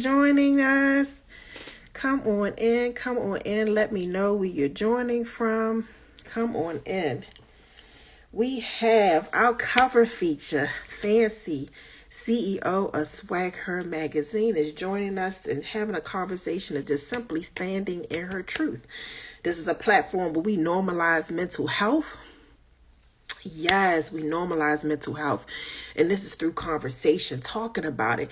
joining us. Come on in. Come on in. Let me know where you're joining from. Come on in. We have our cover feature, Fancy, CEO of SwagHer Magazine, is joining us and having a conversation of just simply standing in her truth. This is a platform where we normalize mental health. Yes, we normalize mental health. And this is through conversation, talking about it,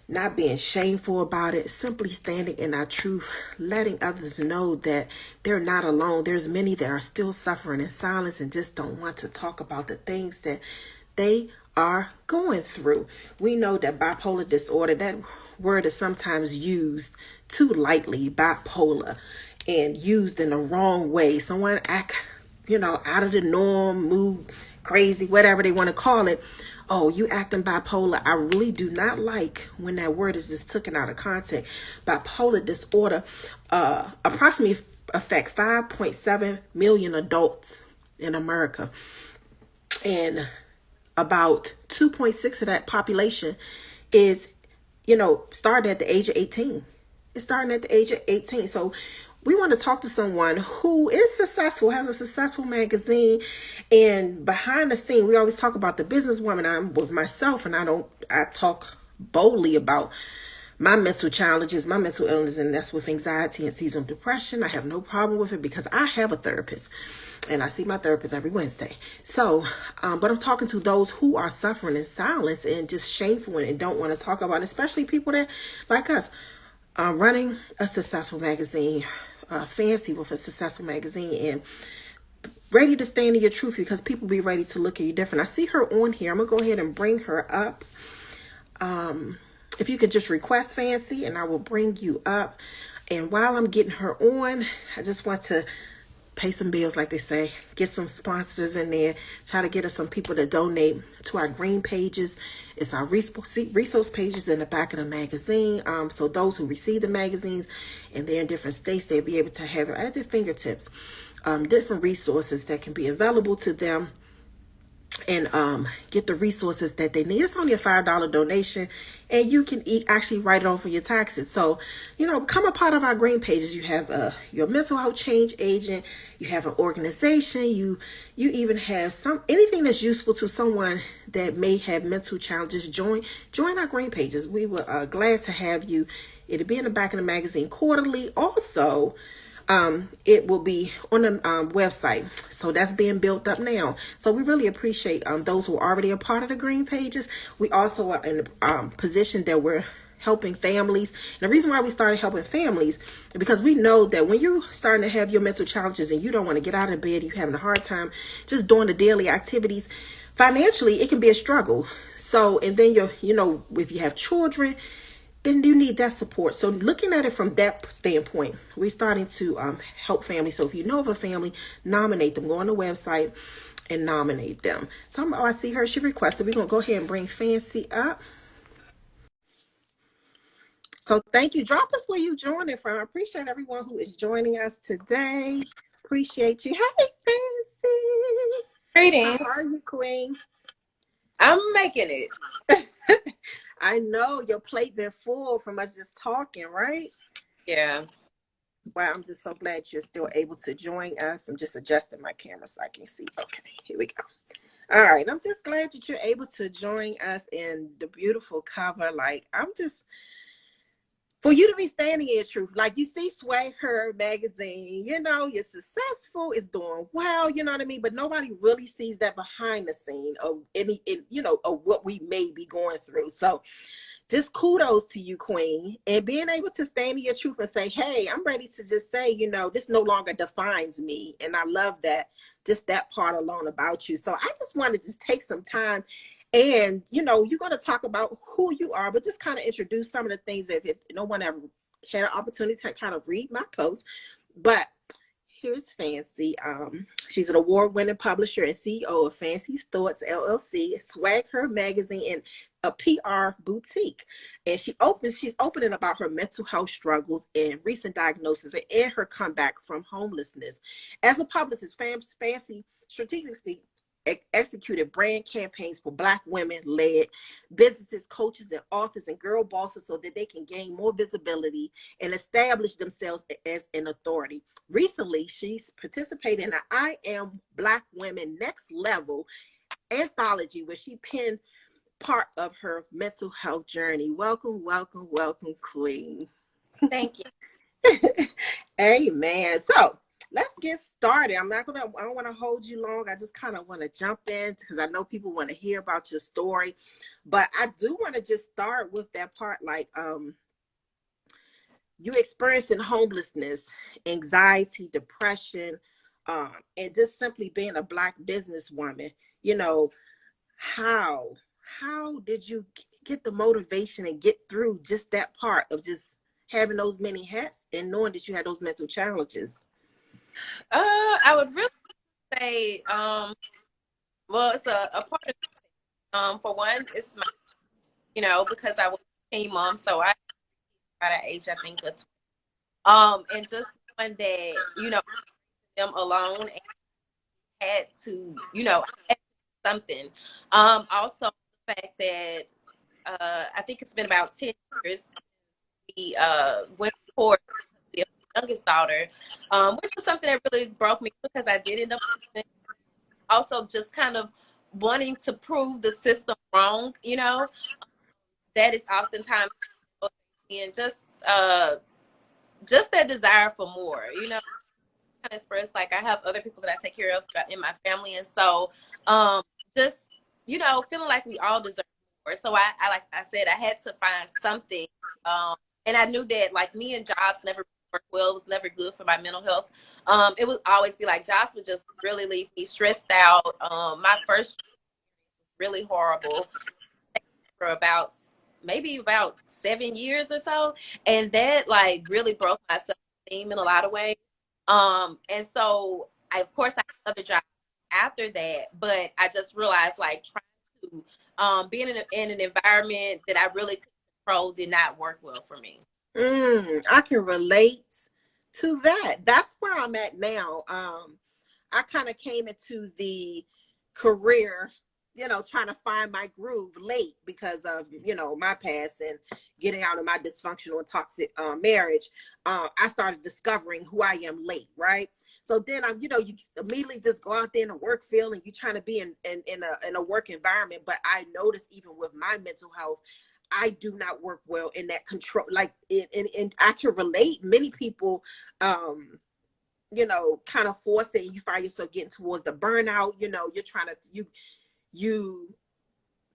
not being shameful about it, simply standing in our truth, letting others know that they're not alone. There's many that are still suffering in silence and just don't want to talk about the things that they are going through. We know that bipolar disorder, that word is sometimes used too lightly, bipolar, and used in the wrong way. Someone act out of the norm, mood, crazy, whatever they want to call it. Oh, you acting bipolar. I really do not like when that word is just taken out of context. Bipolar disorder approximately affect 5.7 million adults in America. And about 2.6 of that population is, starting at the age of 18. It's starting at the age of 18. So we want to talk to someone who is successful, has a successful magazine, and behind the scene, we always talk about the businesswoman. I'm with myself, and I talk boldly about my mental challenges, my mental illness, and that's with anxiety and seasonal depression. I have no problem with it because I have a therapist, and I see my therapist every Wednesday. So, but I'm talking to those who are suffering in silence and just shameful and don't want to talk about it, especially people that, like us, running a successful magazine, Fancy with a successful magazine, and ready to stand in your truth because people be ready to look at you different. I see her on here. I'm going to go ahead and bring her up. If you could just request Fancy and I will bring you up. And while I'm getting her on, I just want to pay some bills, like they say, get some sponsors in there, try to get us some people to donate to our green pages. It's our resource pages in the back of the magazine. So those who receive the magazines and they're in different states, they'll be able to have it at their fingertips, different resources that can be available to them, and get the resources that they need. It's only a $5 donation, and you can actually write it off for your taxes. So, become a part of our green pages. You have your mental health change agent. You have an organization. You even have anything that's useful to someone that may have mental challenges. Join our green pages. We were glad to have you. It'll be in the back of the magazine quarterly. Also, it will be on the website. So that's being built up now. So we really appreciate those who are already a part of the green pages. We also are in a position that we're helping families. And the reason why we started helping families is because we know that when you're starting to have your mental challenges and you don't want to get out of bed, you're having a hard time just doing the daily activities, financially, it can be a struggle. So, and then if you have children, then you need that support. So looking at it from that standpoint, we're starting to help families. So if you know of a family, nominate them. Go on the website and nominate them. So I see her. She requested. We're going to go ahead and bring Fancy up. So thank you. Drop us where you joining from. I appreciate everyone who is joining us today. Appreciate you. Hey, Fancy. Greetings. How are you, Queen? I'm making it. I know your plate been full from us just talking, right? Yeah. Wow, I'm just so glad you're still able to join us. I'm just adjusting my camera so I can see. Okay, here we go. All right, I'm just glad that you're able to join us in the beautiful cover. Like, for you to be standing in your truth, like you see SwagHer Magazine, you're successful, it's doing well, you know what I mean? But nobody really sees that behind the scene of of what we may be going through. So just kudos to you, Queen, and being able to stand in your truth and say, hey, I'm ready to just say, this no longer defines me. And I love that, just that part alone about you. So I just wanted to just take some time. And, you're going to talk about who you are, but just kind of introduce some of the things that if no one ever had an opportunity to kind of read my post. But here's Fancy. She's an award-winning publisher and CEO of Fancy's Thoughts, LLC, SwagHer Magazine, and a PR boutique. And she's opening about her mental health struggles and recent diagnosis and her comeback from homelessness. As a publicist, Fancy strategically executed brand campaigns for Black women led businesses, coaches, and authors and girl bosses so that they can gain more visibility and establish themselves as an authority. Recently, she's participated in an I Am Black Women Next Level anthology where she penned part of her mental health journey. Welcome, welcome, welcome, Queen. Thank you. Amen. So let's get started. I don't want to hold you long. I just kind of want to jump in because I know people want to hear about your story. But I do want to just start with that part, like you experiencing homelessness, anxiety, depression, and just simply being a Black businesswoman. You know, how how did you get the motivation and get through just that part of just having those many hats and knowing that you had those mental challenges? I would really say, well, it's a part of, for one, it's my, because I was a teen mom, so I got at age, I think, of 20. And just one that, them alone and had to, I had to do something. Also the fact that, I think it's been about 10 years we went to court with the youngest daughter, which was something that really broke me because I did end up also just kind of wanting to prove the system wrong. That is oftentimes, and just that desire for more. Kind of express, like, I have other people that I take care of in my family, and so just feeling like we all deserve more. So I like I said, I had to find something, and I knew that, like, me and jobs never worked well. It was never good for my mental health. It would always be like jobs would just really leave me stressed out. My first job was really horrible for maybe about 7 years or so, and that, like, really broke my self-esteem in a lot of ways. And so of course, I had other jobs after that, but I just realized, like, trying to being in an environment that I really couldn't control did not work well for me. I can relate to that. That's where I'm at now. I kind of came into the career, trying to find my groove late because of, my past and getting out of my dysfunctional and toxic marriage. I started discovering who I am late, right? So then you immediately just go out there in the work field and you're trying to be in a work environment. But I noticed even with my mental health, I do not work well in that control. Like and I can relate. Many people, kind of force it. And you find yourself getting towards the burnout. You're trying to you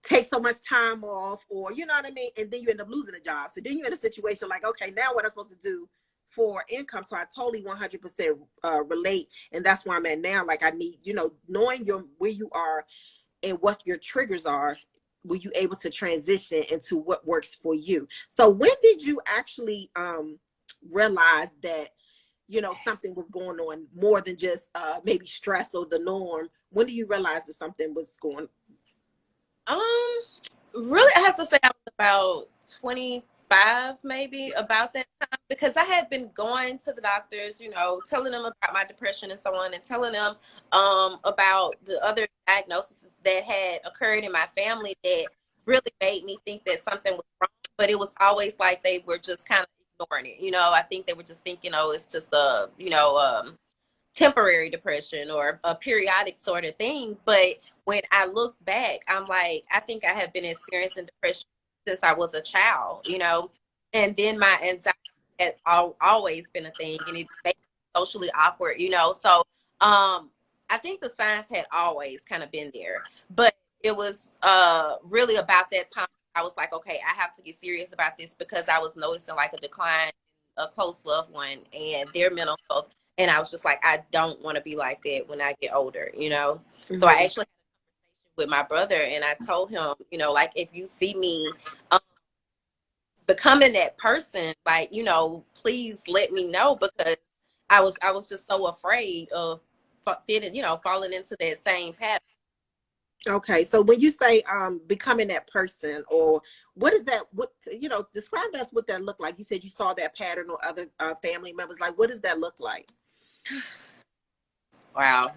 take so much time off, or you know what I mean, and then you end up losing a job. So then you're in a situation like, okay, now what am I supposed to do for income? So I totally 100% relate, and that's where I'm at now. Like, I need, knowing where you are and what your triggers are, were you able to transition into what works for you? So when did you actually realize that something was going on more than just maybe stress or the norm? When do you realize that something was going? Um, Really, I have to say I was about 25, maybe, about that time, because I had been going to the doctors, telling them about my depression and so on, and telling them about the other diagnoses that had occurred in my family that really made me think that something was wrong. But it was always like they were just kind of ignoring it. I think they were just thinking, oh, it's just a, temporary depression or a periodic sort of thing. But when I look back, I'm like, I think I have been experiencing depression since I was a child. And then my anxiety had always been a thing, and it's made me socially awkward. So I think the signs had always kind of been there. But it was really about that time I was like, okay, I have to get serious about this, because I was noticing, like, a decline in a close loved one and their mental health. And I was just like, I don't want to be like that when I get older. So I actually had a conversation with my brother, and I told him, like, if you see me becoming that person, like, please let me know, because I was just so afraid of falling into that same pattern. Okay, so when you say becoming that person, or what is that? What describe to us what that looked like. You said you saw that pattern or other family members. Like, what does that look like? Wow.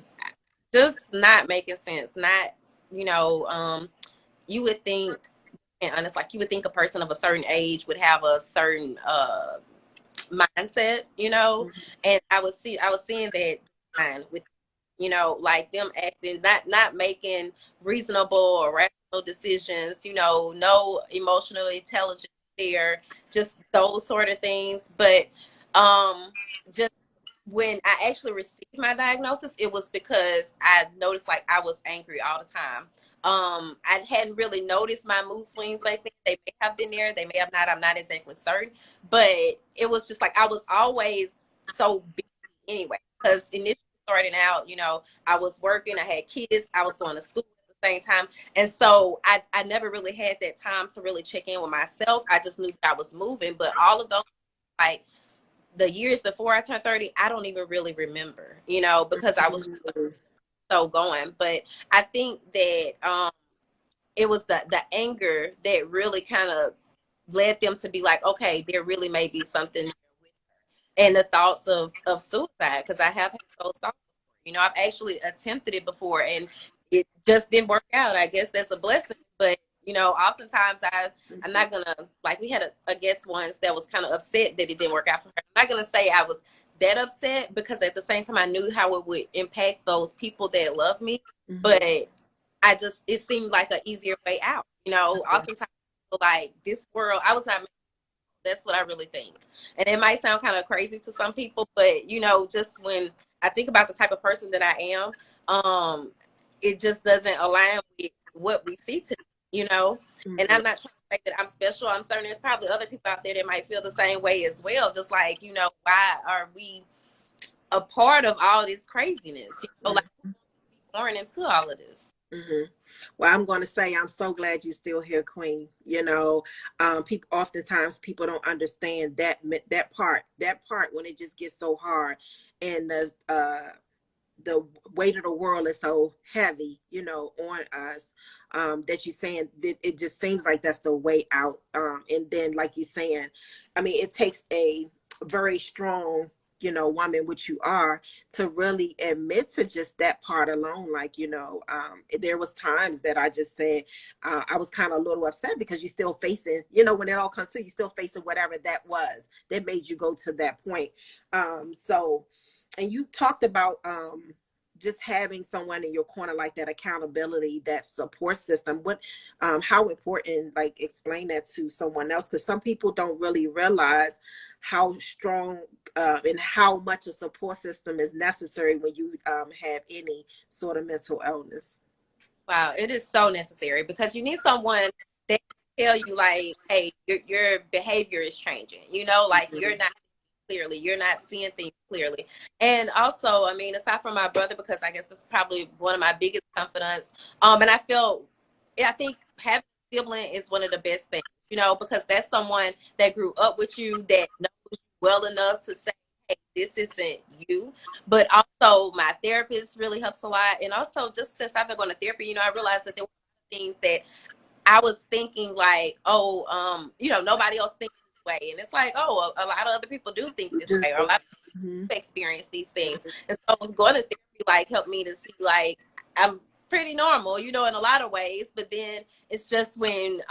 just not making sense. Not, you know, you would think, and honest, like you would think a person of a certain age would have a certain mindset, you know, and I was seeing that with, you know, like them acting, not making reasonable or rational decisions, you know, no emotional intelligence there, just those sort of things. But just when I actually received my diagnosis, it was because I noticed like I was angry all the time. I hadn't really noticed my mood swings like that. They may have been there, they may have not. I'm not exactly certain, but it was just like I was always so busy anyway. Because initially starting out, you know, I was working, I had kids, I was going to school at the same time, and so I never really had that time to really check in with myself. I just knew that I was moving, but all of those like the years before I turned 30, I don't even really remember, you know, because I was so going. But I think that it was the anger that really kind of led them to be like, okay, there really may be something there with her. And the thoughts of suicide, because I have had those thoughts before. You know, I've actually attempted it before and it just didn't work out. I guess that's a blessing. But, you know, oftentimes I'm not gonna, like, we had a guest once that was kind of upset that it didn't work out for her. I'm not gonna say I was that upset, because at the same time I knew how it would impact those people that love me. But it seemed like an easier way out. You know, oftentimes like this world, I was not, that's what I really think. And it might sound kind of crazy to some people, but you know, just when I think about the type of person that I am, it just doesn't align with what we see today, you know? And I'm not trying to say that I'm special. I'm certain there's probably other people out there that might feel the same way as well. Just like, you know, why are we a part of all this craziness? You know, like born into all of this. Well, I'm going to say I'm so glad you're still here, Queen. You know, people oftentimes people don't understand that part when it just gets so hard, and the weight of the world is so heavy, you know, on us, that you're saying that it just seems like that's the way out. And then, like you're saying, I mean, it takes a very strong, you know, woman, which you are, to really admit to just that part alone. Like, you know, there was times that I just said, I was kind of a little upset because you're still facing, you know, when it all comes to, you still facing whatever that was that made you go to that point. So, and you talked about just having someone in your corner, like that accountability, that support system. What how important, like, explain that to someone else, because some people don't really realize how strong and how much a support system is necessary when you have any sort of mental illness. Wow, it is so necessary, because you need someone that can tell you like, hey, your behavior is changing. You know, like you're not clearly, you're not seeing things clearly. And also, I mean, aside from my brother, because I guess that's probably one of my biggest confidants. And I think having a sibling is one of the best things, you know, because that's someone that grew up with you, that knows you well enough to say, hey, this isn't you. But also, my therapist really helps a lot. And also, just since I've been going to therapy, you know, I realized that there were things that I was thinking like, oh, you know, nobody else thinks this way. And it's like, oh, a lot of other people do think this way, or a lot of people experience these things. And so going to therapy like helped me to see like I'm pretty normal, you know, in a lot of ways. But then it's just when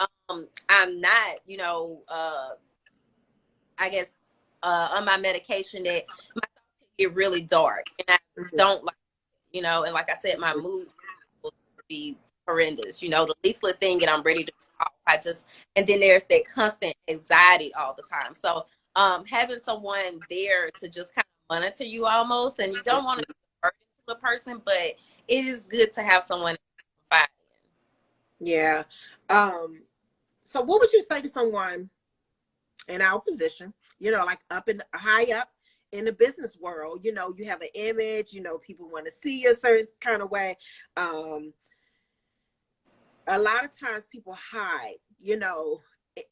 I'm not, you know, I guess on my medication, that my thoughts can get really dark, and I don't like, you know, and like I said, my moods will be horrendous, you know, the least little thing and I'm ready to go off. And then there's that constant anxiety all the time. So having someone there to just kind of monitor you almost, and you don't want to be a burden to the person, but it is good to have someone to confide Yeah. So what would you say to someone in our position, you know, like up in high up in the business world? You know, you have an image, you know, people want to see you a certain kind of way. um a lot of times people hide, you know,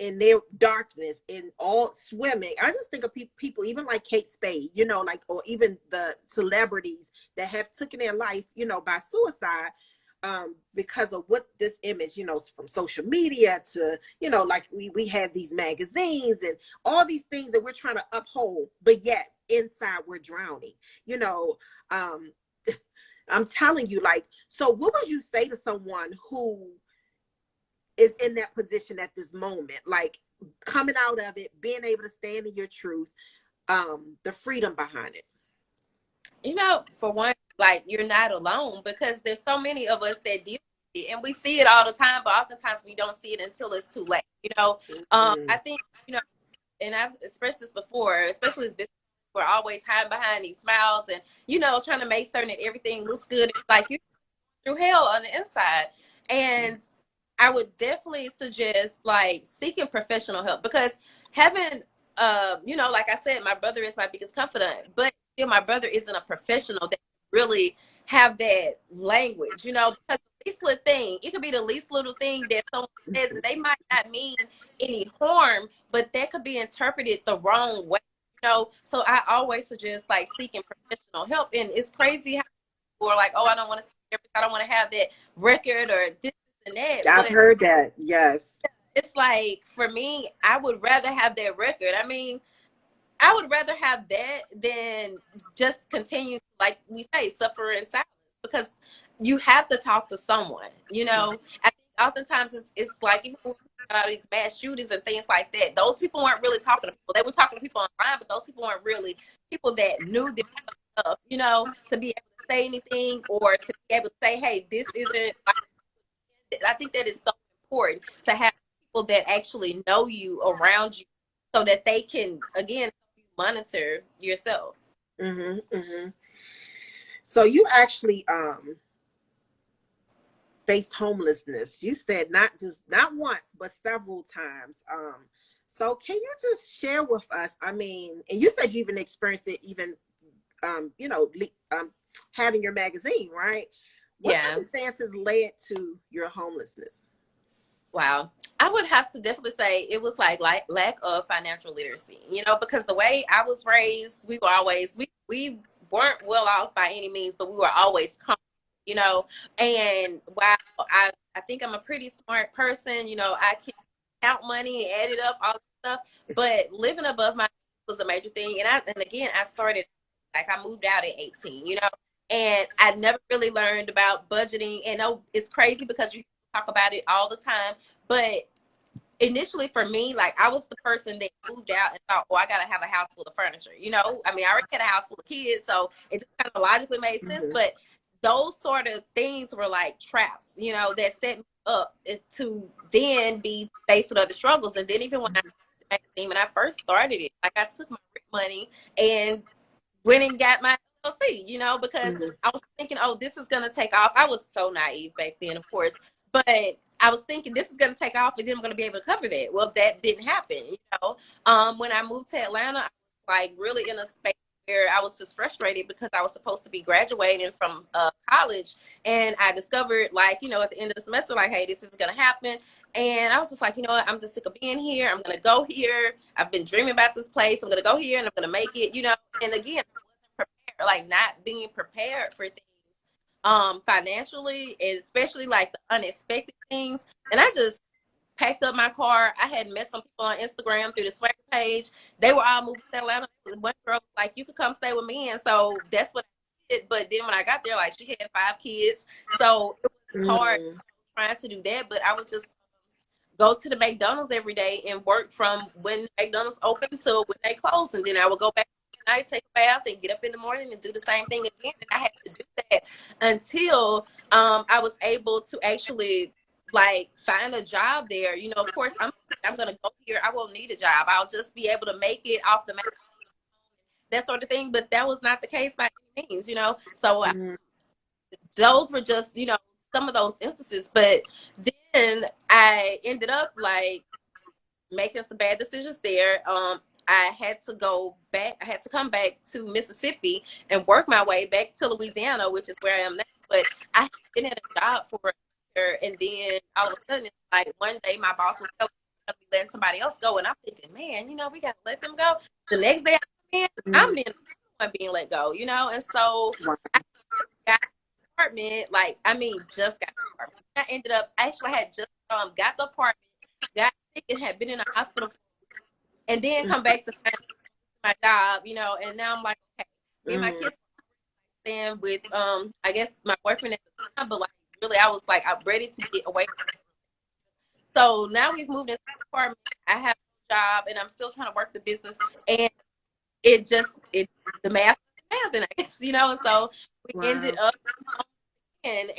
in their darkness, in all swimming. I just think of people, even like Kate Spade, you know, like, or even the celebrities that have taken their life, you know, by suicide, because of what this image, you know, from social media to, you know, like we have these magazines and all these things that we're trying to uphold, but yet inside we're drowning, you know. um I'm telling you, like, so what would you say to someone who is in that position at this moment, like coming out of it, being able to stand in your truth, the freedom behind it? You know, for one, like you're not alone because there's so many of us that deal with it and we see it all the time, but oftentimes we don't see it until it's too late. You know, Mm-hmm. I think, you know, and I've expressed this before, especially as business, we're always hiding behind these smiles and, you know, trying to make certain that everything looks good. It's like you're through hell on the inside. And I would definitely suggest like seeking professional help because having, you know, like I said, my brother is my biggest confidant, but still my brother isn't a professional that really have that language, you know, because the least little thing, it could be the least little thing that someone says, and they might not mean any harm, but that could be interpreted the wrong way, you know. So I always suggest like seeking professional help, and it's crazy how people are like, oh, I don't want to see therapist, I don't want to have that record or this and that, I've but heard that. Yes. it's like for me, I would rather have that record. I mean, I would rather have that than just continue, like we say, suffer in silence because you have to talk to someone. You know, I think oftentimes it's like even when we talk about these mass shootings and things like that, those people weren't really talking to people. They were talking to people online, but those people weren't really people that knew this stuff. You know, to be able to say anything or to be able to say, hey, this isn't. I think that is so important to have people that actually know you around you so that they can again monitor yourself. Mm-hmm, mm-hmm. So you actually faced homelessness. You said not once, but several times. So can you just share with us? I mean, and you said you even experienced it, even you know, having your magazine, right? What Yeah. circumstances led to your homelessness? Wow. I would have to definitely say it was like lack of financial literacy, you know, because the way I was raised, we were always we weren't well off by any means, but we were always comfortable, you know. And while I think I'm a pretty smart person, you know, I can count money and add it up, all this stuff, but living above my means was a major thing. And again I started like I moved out at 18, you know, and I never really learned about budgeting. And oh, it's crazy because you talk about it all the time. But initially for me, like I was the person that moved out and thought, oh, I gotta have a house full of furniture. You know, I mean, I already had a house full of kids, so it just kind of logically made sense. Mm-hmm. But those sort of things were like traps, you know, that set me up to then be faced with other struggles. And then even when I started the magazine, when I first started it, like I took my rent money and went and got my LLC, you know, because Mm-hmm. I was thinking, oh, this is going to take off. I was so naive back then, of course, but I was thinking this is going to take off and then I'm going to be able to cover that. Well, that didn't happen, you know. When I moved to Atlanta, I was like really in a space where I was just frustrated because I was supposed to be graduating from college, and I discovered, like, you know, at the end of the semester, like, hey, this is going to happen. And I was just like, you know what? I'm just sick of being here. I'm going to go here. I've been dreaming about this place. I'm going to go here and I'm going to make it, you know. And again, I wasn't prepared, like not being prepared for things financially, and especially like the unexpected things. And I just packed up my car. I had met some people on Instagram through the SwagHer page. They were all moving to Atlanta. One girl was like, you could come stay with me. And so that's what I did. But then when I got there, like she had 5 kids. So it was hard Mm-hmm. trying to do that. But I would just go to the McDonald's every day and work from when McDonald's open to when they close. And then I would go back at night, take a bath, and get up in the morning and do the same thing again. And I had to do that until I was able to actually like find a job there. You know, of course, I'm gonna go here. I won't need a job. I'll just be able to make it off the that sort of thing. But that was not the case by any means. You know, so Mm-hmm. those were just, you know, some of those instances. But then I ended up like making some bad decisions there. I had to go back. I had to come back to Mississippi and work my way back to Louisiana, which is where I am now. But I had been at a job for a year, and then all of a sudden, it's like one day my boss was telling me to be letting somebody else go, and I'm thinking, man, you know, we gotta let them go. The next day I come in, I'm being let go, you know, and so I got an apartment. Like, I mean, just got the apartment. I ended up actually I had just got the apartment, got sick, and had been in a hospital, and then come back to find my job, you know. And now I'm like, okay, me and my Mm-hmm. kids in with I guess my boyfriend at the time, but like really I was like I'm ready to get away. So now we've moved into the apartment. I have a job and I'm still trying to work the business, and it the math is math, and I guess and so we ended Wow. up and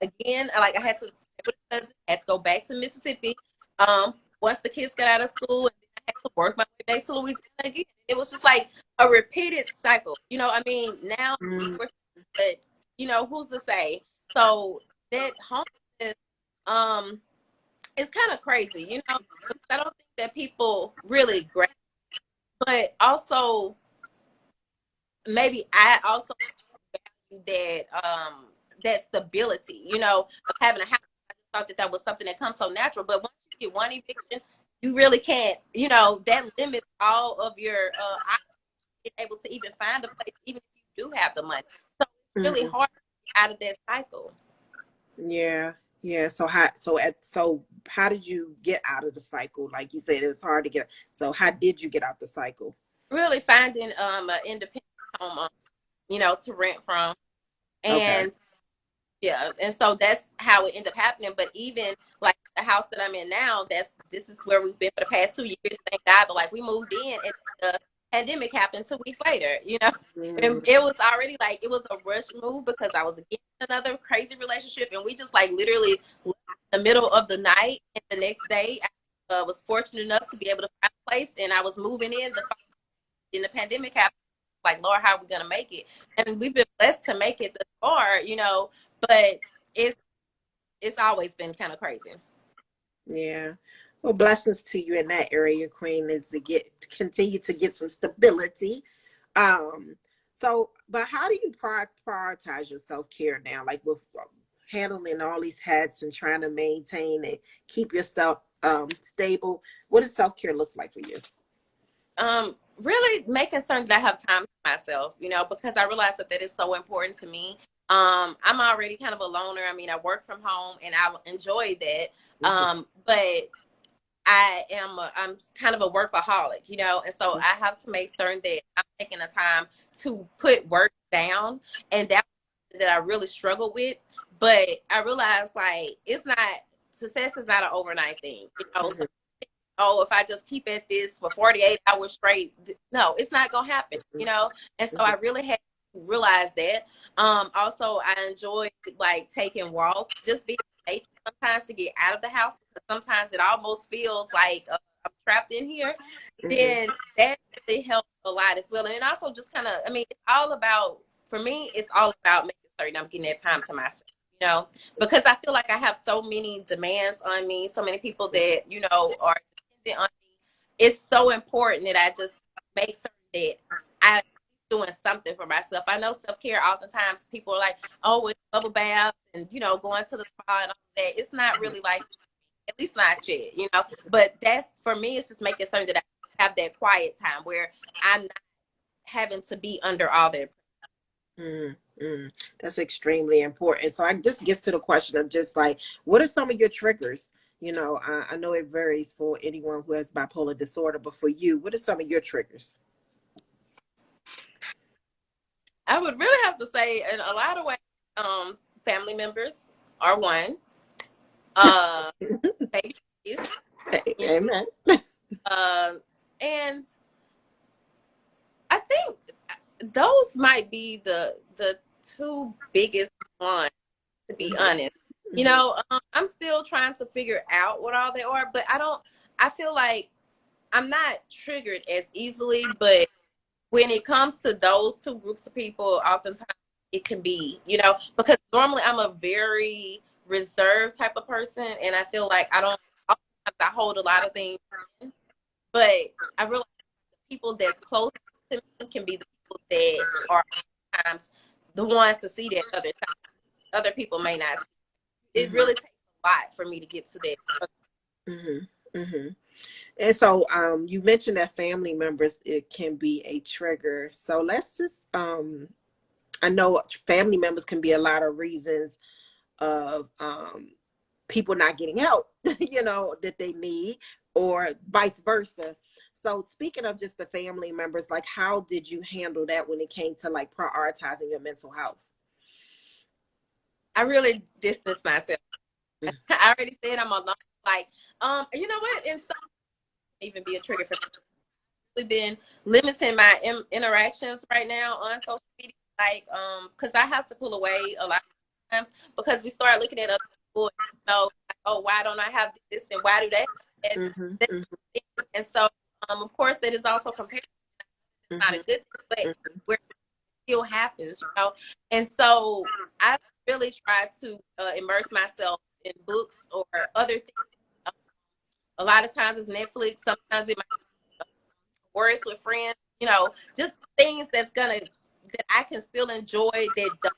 again, like I had to stay with a cousin, had to go back to Mississippi. Once the kids got out of school, and then I had to work my way back to Louisiana again. It was just like a repeated cycle. I mean, now Mm. but who's to say? So that homelessness, it's kind of crazy, because I don't think that people really grasp, but also maybe I also value that stability, of having a house. I just thought that was something that comes so natural, but once you get one eviction, you really can't, that limits all of your being able to even find a place, even if you do have the money. So it's really Mm. hard to get out of that cycle. Yeah. Yeah. So how did you get out of the cycle? Like you said, it was hard to get. So how did you get out the cycle? Really finding an independent home, to rent from, Okay. and yeah, and so that's how it ended up happening. But even like the house that I'm in now, this is where we've been for the past 2 years, thank God. But like we moved in and the pandemic happened 2 weeks later. Mm. And it was already like it was a rush move because I was again in another crazy relationship, and we just like literally left in the middle of the night, and the next day I was fortunate enough to be able to find a place, and I was moving in the pandemic happened. Like, Lord, how are we gonna make it? And we've been blessed to make it this far. But it's it's always been kind of crazy. Yeah. Well, blessings to you in that area, Queen, is to continue to get some stability. Um, but how do you prioritize your self-care now? Like with handling all these hats and trying to maintain and keep yourself stable. What does self-care looks like for you? Really making certain that I have time to myself, because I realize that is so important to me. I'm already kind of a loner. I mean, I work from home and I enjoy that. Mhm. But I'm kind of a workaholic, and so I have to make certain that I'm taking the time to put work down, and that I really struggle with. But I realize like success is not an overnight thing, So, Mhm. oh, if I just keep at this for 48 hours straight, no, it's not gonna happen. And so I Mhm. really had to realize that. Also I enjoy like taking walks, just being in nature sometimes to get out of the house, because sometimes it almost feels like I'm trapped in here. Mhm. Then that really helps a lot as well. And also just kind of, I mean, it's all about, for me, it's all about making certain I'm getting that time to myself, because I feel like I have so many demands on me, so many people that, are dependent on me. It's so important that I just make certain that I'm doing something for myself. I know self-care, oftentimes people are like, oh, it's bubble baths and, going to the spa and all that. It's not really like, at least not yet. But that's, for me, it's just making certain that I have that quiet time where I'm not having to be under all that. Mm, mm. That's extremely important. So I just gets to the question of just like, what are some of your triggers? I know it varies for anyone who has bipolar disorder, but for you, what are some of your triggers? I would really have to say in a lot of ways, family members are one. Uh, babies, you Amen. know, and I think those might be the two biggest ones, to be Mhm. honest. Mhm. I'm still trying to figure out what all they are, but I feel like I'm not triggered as easily, but when it comes to those two groups of people, oftentimes it can be, because normally I'm a very reserved type of person, and I feel like I don't, oftentimes I hold a lot of things in, but I realize people that's close to me can be the people that are sometimes the ones to see that other people may not see. It Mhm. really takes a lot for me to get to that. Mhm. Mhm. And so, you mentioned that family members it can be a trigger. So let's just, I know family members can be a lot of reasons of people not getting help. you know, that they need, or vice versa. So speaking of just the family members, like how did you handle that when it came to like prioritizing your mental health? I really distance myself. I already said I'm alone. Like, you know what? And some even be a trigger for me. I've really been limiting my interactions right now on social media, like, because I have to pull away a lot of times because we start looking at other people, and, you know, like, oh, why don't I have this and why do they? And, Mm-hmm, and so, of course, that is also comparison. It's not mm-hmm, a good thing, but mm-hmm. where it still happens, you know. And so I really try to immerse myself in books or other things. Um, a lot of times it's Netflix. Sometimes it might be words with friends. You know, just things that I can still enjoy that don't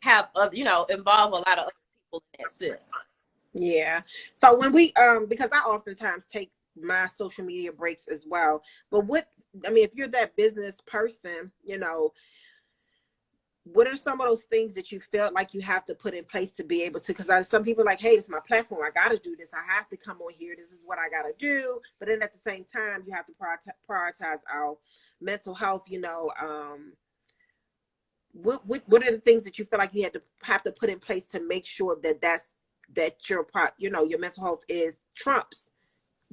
have you know, involve a lot of other people in that sense. Yeah. So when we because I oftentimes take my social media breaks as well. But what I mean, if you're that business person, you know, what are some of those things that you felt like you have to put in place to be able to, because some people are like, hey, this is my platform, I got to do this, I have to come on here, this is what I got to do. But then at the same time you have to prioritize our mental health, you know. What are the things that you feel like you have to put in place to make sure that that your you know, your mental health is trumps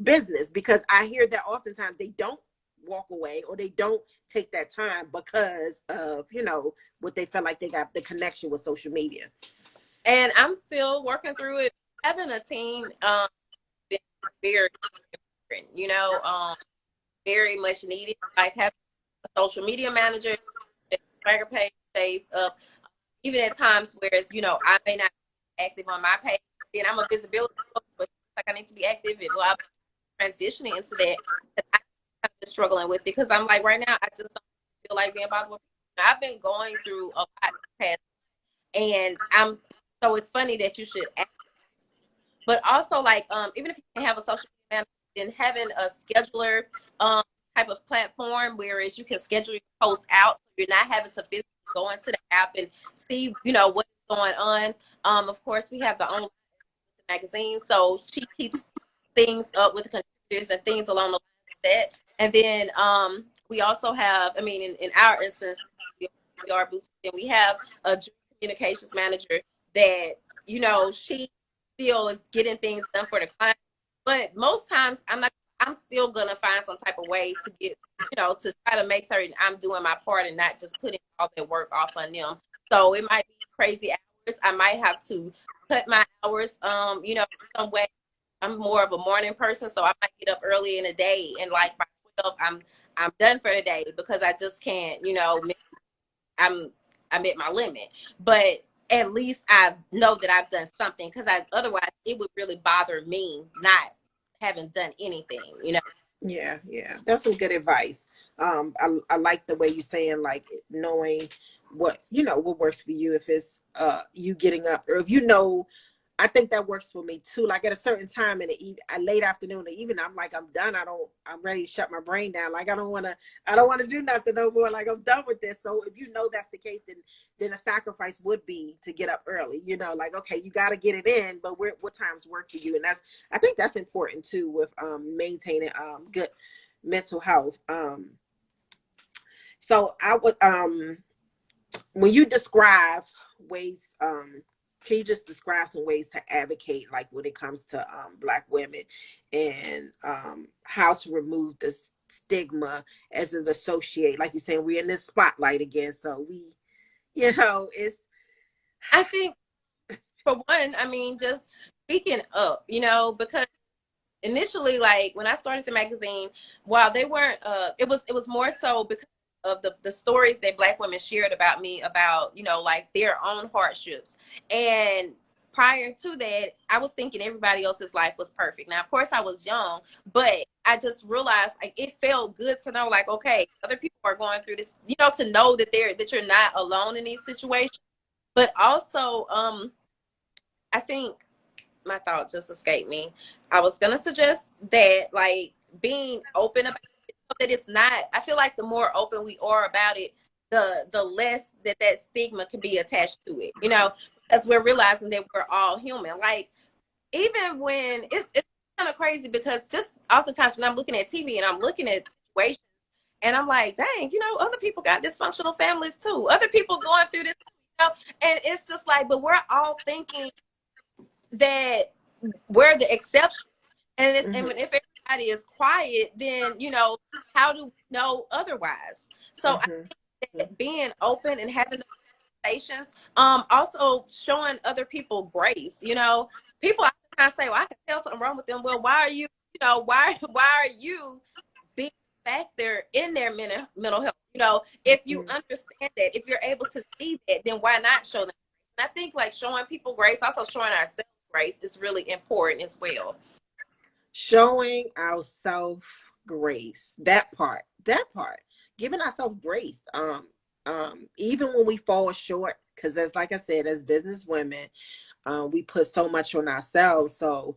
business? Because I hear that oftentimes they don't walk away or they don't take that time because of, you know, what they felt like they got the connection with social media. And I'm still working through it. Having a team been very important, you know, very much needed. Like having a social media manager, SwagHer page stays up, even at times where it's, you know, I may not be active on my page, then I'm a visibility coach, but like I need to be active. Well, I'm transitioning into that. I'm kind of struggling with it because I'm like, right now, I just don't feel like being bothered with people. I've been going through a lot this past, and so it's funny that you should ask, but also like, even if you can have a social media manager, then having a scheduler, um, type of platform, whereas you can schedule your post out, so you're not having to physically go into the app and see, you know, what's going on. Of course, we have the online magazine, so she keeps things up with the contributors and things along the lines of that. And then we also have, I mean, in our instance, we are boutique, and we have a communications manager that, you know, she still is getting things done for the client. But most times I'm still gonna find some type of way to get, you know, to try to make certain I'm doing my part and not just putting all that work off on them. So it might be crazy hours. I might have to cut my hours, you know, some way. I'm more of a morning person, so I might get up early in the day, and like by 12 I'm done for the day because I just can't, you know, I'm I'm at my limit. But at least I know that I've done something, because otherwise it would really bother me not having done anything, you know. Yeah, yeah, that's some good advice. I like the way you're saying, like knowing what, you know, what works for you. If it's you getting up, or if you know, I think that works for me too. Like at a certain time in the late afternoon or evening, I'm like, I'm done. I'm ready to shut my brain down. Like I don't want to do nothing no more. Like I'm done with this. So if you know that's the case, then a sacrifice would be to get up early. You know, like okay, you got to get it in, but what times work for you? And I think that's important too with maintaining good mental health. So I would when you describe ways, can you just describe some ways to advocate, like when it comes to Black women, and how to remove the stigma as an associate? Like you're saying, we're in this spotlight again, so we, you know, it's I think for one, I mean, just speaking up, you know, because initially, like when I started the magazine, while they weren't, it was more so because of the stories that Black women shared about me, about, you know, like their own hardships. And prior to that, I was thinking everybody else's life was perfect. Now, of course, I was young, but I just realized like it felt good to know, like, okay, other people are going through this, you know, to know that you're not alone in these situations. But also, I think my thought just escaped me. I was gonna suggest that, like, being open about it, so that it's not. I feel like the more open we are about it, the less that stigma can be attached to it. You know, as we're realizing that we're all human. Like even when it's kind of crazy because just oftentimes when I'm looking at TV and I'm looking at situations and I'm like, dang, other people got dysfunctional families too. Other people going through this, and it's just like, but we're all thinking that we're the exception. And Mm-hmm. if everybody is quiet, then how do we know otherwise? So I Mm-hmm. think that being open and having conversations, also showing other people grace. People oftentimes say, "Well, I can tell something wrong with them." Well, why are you? Why are you being a factor in their mental health? If you Mm-hmm. understand that, if you're able to see that, then why not show them? And I think like showing people grace, also showing ourselves grace, is really important as well. Showing ourselves grace. That part. Giving ourselves grace. Even when we fall short, because as like I said, as business women, we put so much on ourselves. So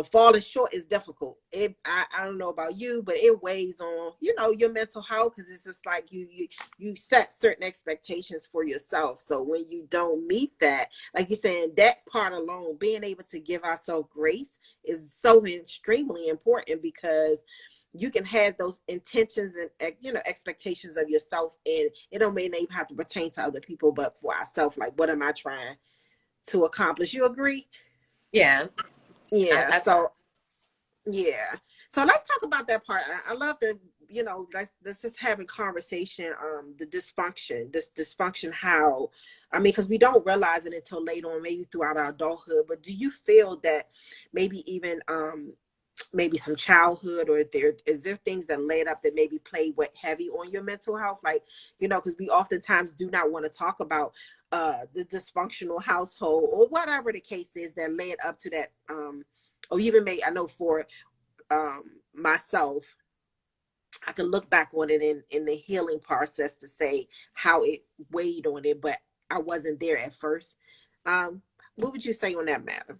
falling short is difficult. I don't know about you, but it weighs on your mental health, because it's just like you set certain expectations for yourself. So when you don't meet that, like you're saying, that part alone, being able to give ourselves grace is so extremely important, because you can have those intentions and expectations of yourself, and it don't mean they even have to pertain to other people, but for ourselves, like, what am I trying to accomplish? You agree? Yeah, Yeah. I So yeah. So let's talk about that part. I love the, let's just having conversation, the dysfunction, this dysfunction, how, I mean, because we don't realize it until later on, maybe throughout our adulthood, but do you feel that maybe even, maybe some childhood, or is there things that led up that maybe play what heavy on your mental health? Like, because we oftentimes do not want to talk about the dysfunctional household or whatever the case is that led up to that, or even may, I know for myself, I can look back on it in the healing process to say how it weighed on it, but I wasn't there at first. What would you say on that matter?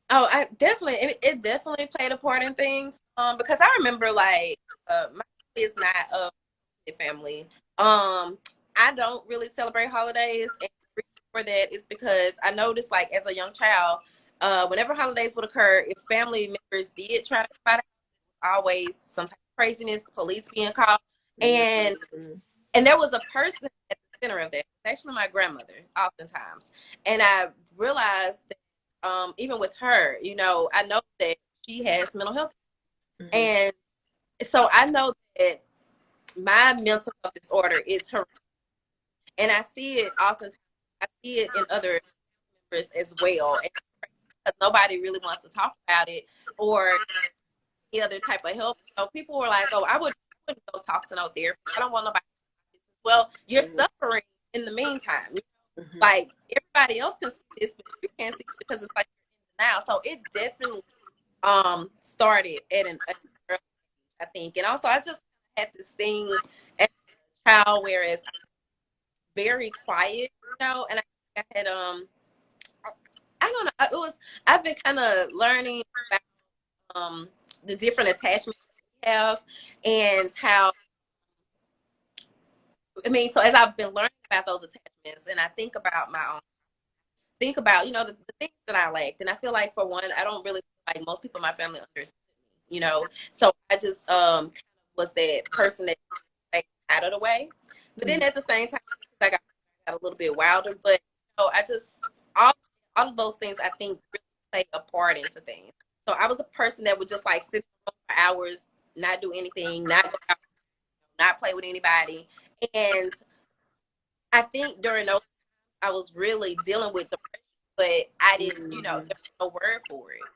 Oh, I definitely, it definitely played a part in things. Because I remember like, my family is not a family. I don't really celebrate holidays, and the reason for that is because I noticed, like, as a young child, whenever holidays would occur, if family members did try to fight, always some type of craziness, police being called, and Mm-hmm. there was a person at the center of that. It's actually my grandmother, oftentimes, and I realized that, even with her, I know that she has mental health, Mm-hmm. and so I know that my mental health disorder is her, and I see it oftentimes. I see it in other members as well, and because nobody really wants to talk about it or any other type of help. So people were like, "Oh, wouldn't go talk to no therapist. I don't want nobody." Well, you're suffering in the meantime. Mm-hmm. Like everybody else can see this, but you can't see it because it's like you're in denial. So it definitely started at an early age, I think, and also I just had this thing as a child, whereas very quiet, and I had I don't know, it was I've been kind of learning about the different attachments we have, and how, I mean, so as I've been learning about those attachments, and I think about my own, think about, the things that I lacked. And I feel like, for one, I don't really feel like most people in my family understood me. So I just kind of was that person that stayed out of the way. But then at the same time, I got a little bit wilder. But I just, all of those things, I think, really play a part into things. So I was a person that would just like sit for hours, not do anything, not go out, not play with anybody. And I think during those times, I was really dealing with depression, but I didn't, there Mm-hmm. was no word for it.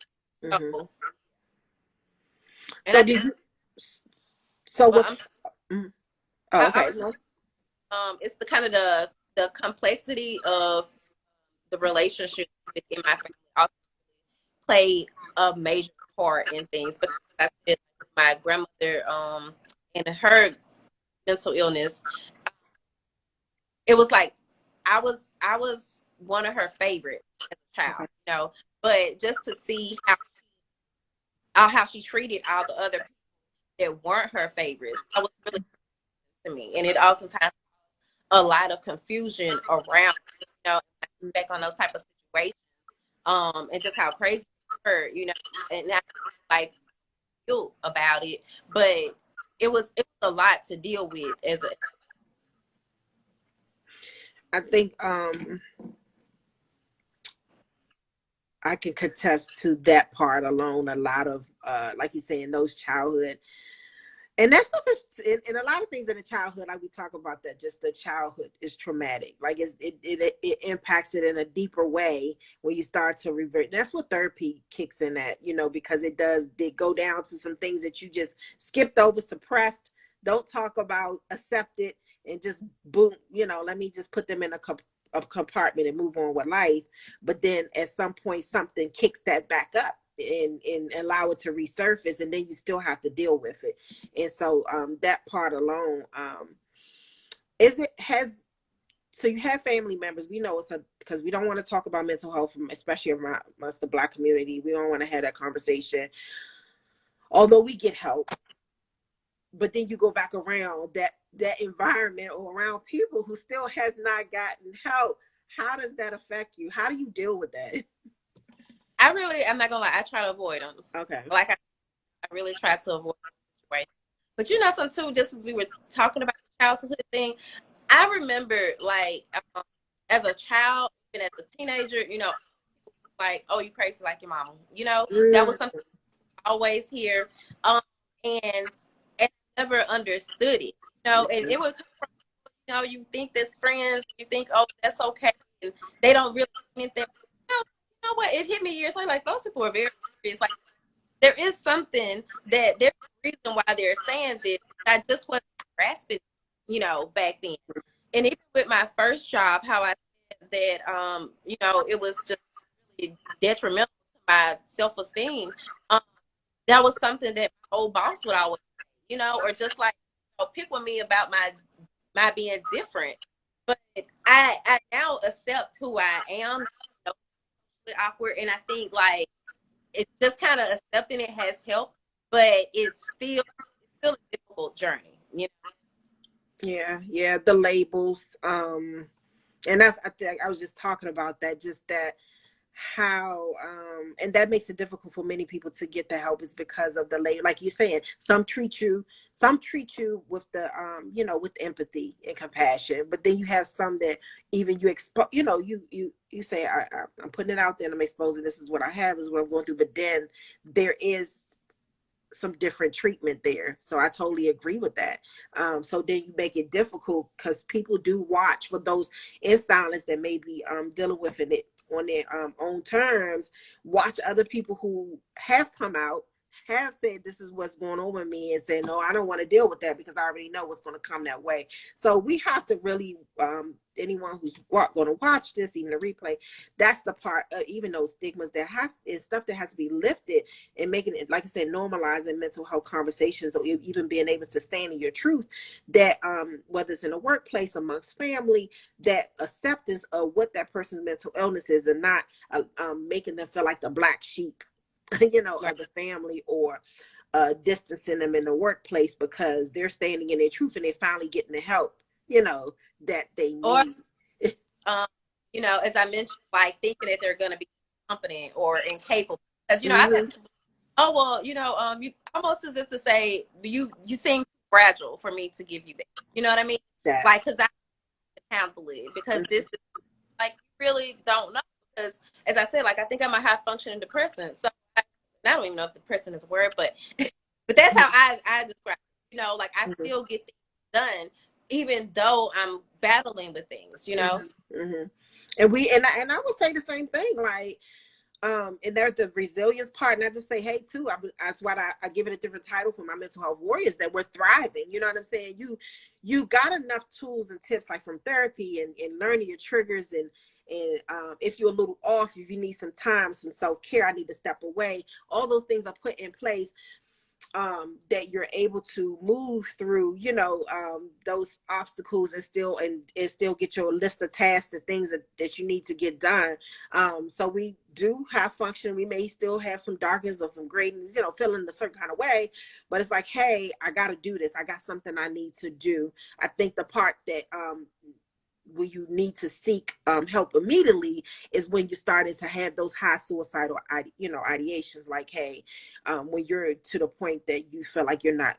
Mm-hmm. So, and So I did think, you? So well, with? I'm, Mhm. Oh, I okay. was No. just, it's the kind of the complexity of the relationship within my family also played a major part in things, because I said my grandmother, and her mental illness, it was like I was one of her favorites as a Okay. child, but just to see how she treated all the other people that weren't her favorites, that was really to me, and it oftentimes a lot of confusion around, back on those type of situations. and just how crazy they were, you know, and I like feel about it, but it was a lot to deal with as a. I think I can contest to that part alone. A lot of like you say, in those childhood, and that stuff is in a lot of things in the childhood, like we talk about that, just the childhood is traumatic. Like it impacts it in a deeper way when you start to revert. That's what therapy kicks in at, you know, because they go down to some things that you just skipped over, suppressed, don't talk about, accepted, and just boom, you know, let me just put them in a compartment and move on with life. But then at some point something kicks that back up and allow it to resurface, and then you still have to deal with it. And so that part alone, is it has so you have family members. We know because we don't want to talk about mental health, especially amongst the Black community. We don't want to have that conversation, although we get help. But then you go back around that environment or around people who still has not gotten help. How does that affect you? How do you deal with that? I'm not gonna lie, I try to avoid them. Okay. Like I really try to avoid the situation. But you know, something too, just as we were talking about the childhood thing, I remember like as a child and as a teenager, you know, like, oh, you crazy like your mama. You know, that was something I always hear. And I never understood it. You know, and it would come from, you know, you think that's friends, you think, oh, that's okay. And they don't really mean that. You know what? It hit me years later. Like, those people are very serious. Like, there is something that there's a reason why they're saying this. I just wasn't grasping, you know, back then. And even with my first job, how I said that, you know, it was just really detrimental to my self-esteem. That was something that my old boss would always say, you know, or just like, you know, pick with me about my being different. But I now accept who I am. You know, awkward, and I think like it's just kind of accepting it has helped, but it's still a difficult journey, you know. Yeah, the labels, and that's I think I was just talking about that, just that how and that makes it difficult for many people to get the help is because of the label. Like you're saying, some treat you with the you know, with empathy and compassion, but then you have some that even you expose, you know, you say I'm putting it out there and I'm exposing, this is what I have, is what I'm going through, but then there is some different treatment there. So I totally agree with that. So then you make it difficult because people do watch for those in silence that may be dealing with it on their own terms, watch other people who have come out, have said this is what's going on with me, and say, no, I don't want to deal with that because I already know what's going to come that way. So we have to really, anyone who's going to watch this, even the replay, that's the part, even those stigmas that is stuff that has to be lifted, and making it, like I said, normalizing mental health conversations, or even being able to stand in your truth, that whether it's in a workplace, amongst family, that acceptance of what that person's mental illness is, and not making them feel like the black sheep, you know, know. of the family, or distancing them in the workplace because they're standing in their truth and they're finally getting the help, you know, that they need. Or you know, as I mentioned, like thinking that they're going to be competent or incapable, because you know, I've had people, oh well, you know, you almost as if to say you seem fragile for me to give you that. You know what I mean? That. Like, because I can handle it, because this is like, you really don't know. Because as I said, like, I think I'm a high functioning depressant. So I don't even know if depressant is a word, but that's how I describe it. You know, like, I still get things done even though I'm battling with things, you know. And I would say the same thing, like and there's the resilience part, and I just say, hey, too, that's why I give it a different title for my mental health warriors, that we're thriving. You know what I'm saying? You got enough tools and tips, like from therapy and learning your triggers, and if you're a little off, if you need some time, some self-care, I need to step away, all those things are put in place, that you're able to move through, you know, those obstacles, and still get your list of tasks, the things that you need to get done. So we do have function. We may still have some darkness or some greatness, you know, feeling a certain kind of way, but it's like, hey, I got to do this. I got something I need to do. I think the part that need to seek help immediately is when you started to have those high suicidal ideations, like, hey, when you're to the point that you feel like you're not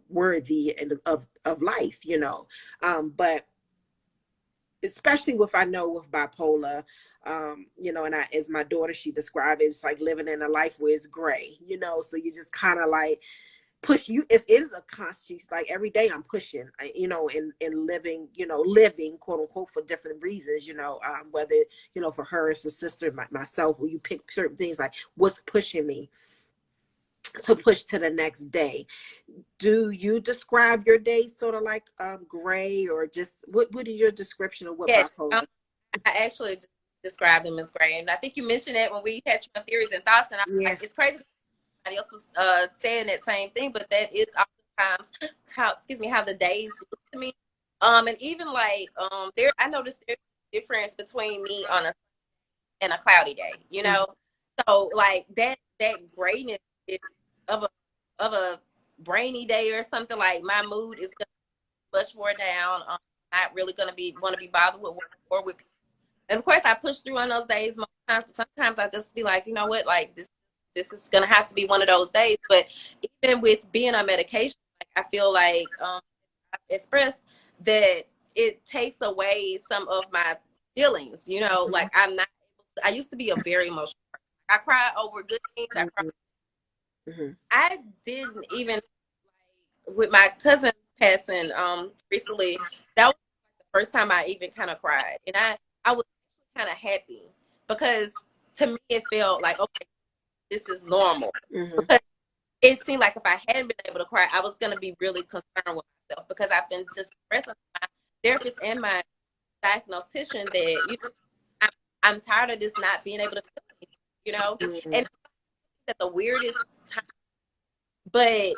worthy and of life, but especially with, I know with bipolar, and as my daughter, she described it, it's like living in a life where it's gray, so you just kind of like push you. It is a constant, like every day I'm pushing, and living quote unquote for different reasons, whether, for her, it's her sister, myself, or you pick certain things, like what's pushing me to push to the next day. Do you describe your day sort of like gray, or just what is your description of what Yeah, bipolar? I actually described them as gray, and I think you mentioned that when we had your theories and thoughts, and I was Yeah. like, it's crazy. Somebody else was saying that same thing, but that is oftentimes how the days look to me. And even like I noticed there's a difference between me on a cloudy day, So like that grayness is of a rainy day or something. Like my mood is gonna be much more down. Not really gonna want to be bothered with work or with people. And of course I push through on those days most times, but sometimes I just be like, you know what, like this is gonna have to be one of those days. But even with being on medication, like, I feel like I've expressed that it takes away some of my feelings, like I'm not able to, I used to be a very emotional person. I cry over good things. Mm-hmm. I didn't even, like, with my cousin passing recently, that was the first time I even kind of cried. And I was kind of happy because to me it felt like, okay, this is normal. Mm-hmm. Because it seemed like if I hadn't been able to cry, I was going to be really concerned with myself, because I've been just expressing to my therapist and my diagnostician that, I'm tired of this not being able to feel anything, Mm-hmm. and at the weirdest time, but